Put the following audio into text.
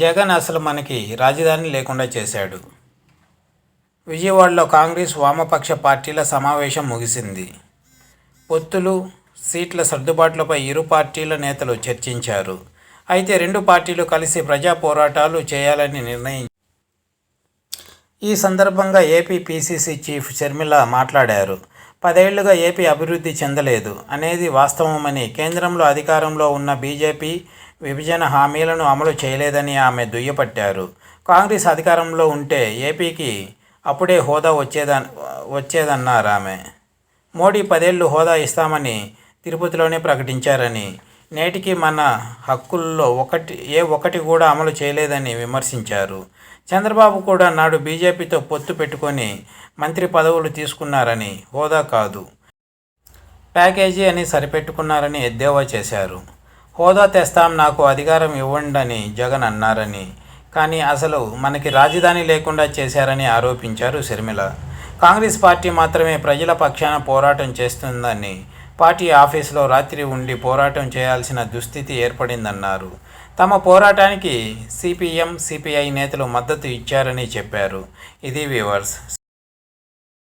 జగన్ అసలు మనకి రాజధాని లేకుండా చేశాడు. విజయవాడలో కాంగ్రెస్ వామపక్ష పార్టీల సమావేశం ముగిసింది. పొత్తులు, సీట్ల సర్దుబాట్లపై ఇరు పార్టీల నేతలు చర్చించారు. అయితే రెండు పార్టీలు కలిసి ప్రజా పోరాటాలు చేయాలని నిర్ణయించారు. ఈ సందర్భంగా ఏపీ పీసీసీ చీఫ్ షర్మిల మాట్లాడారు. 10 ఏళ్లుగా ఏపీ అభివృద్ధి చెందలేదు అనేది వాస్తవమని, కేంద్రంలో అధికారంలో ఉన్న బీజేపీ విభజన హామీలను అమలు చేయలేదని ఆమె దుయ్యబట్టారు. కాంగ్రెస్ అధికారంలో ఉంటే ఏపీకి అప్పుడే హోదా వచ్చేదన్నారు ఆమె. మోడీ 10 ఏళ్లు హోదా ఇస్తామని తిరుపతిలోనే ప్రకటించారని, నేటికి మన హక్కుల్లో ఒక్కటి కూడా అమలు చేయలేదని విమర్శించారు. చంద్రబాబు కూడా నాడు బీజేపీతో పొత్తు పెట్టుకొని మంత్రి పదవులు తీసుకున్నారని, హోదా కాదు ప్యాకేజీ అని సరిపెట్టుకున్నారని ఎద్దేవా చేశారు. హోదా తెస్తాం, నాకు అధికారం ఇవ్వండని జగన్ అన్నారని, కానీ అసలు మనకి రాజధాని లేకుండా చేశారని ఆరోపించారు షర్మిల. కాంగ్రెస్ పార్టీ మాత్రమే ప్రజల పక్షాన పోరాటం చేస్తుందని, పార్టీ ఆఫీసులో రాత్రి ఉండి పోరాటం చేయాల్సిన దుస్థితి ఏర్పడిందన్నారు. తమ పోరాటానికి సిపిఎం, సిపిఐ నేతలు మద్దతు ఇచ్చారని చెప్పారు. ఇది వ్యూవర్స్.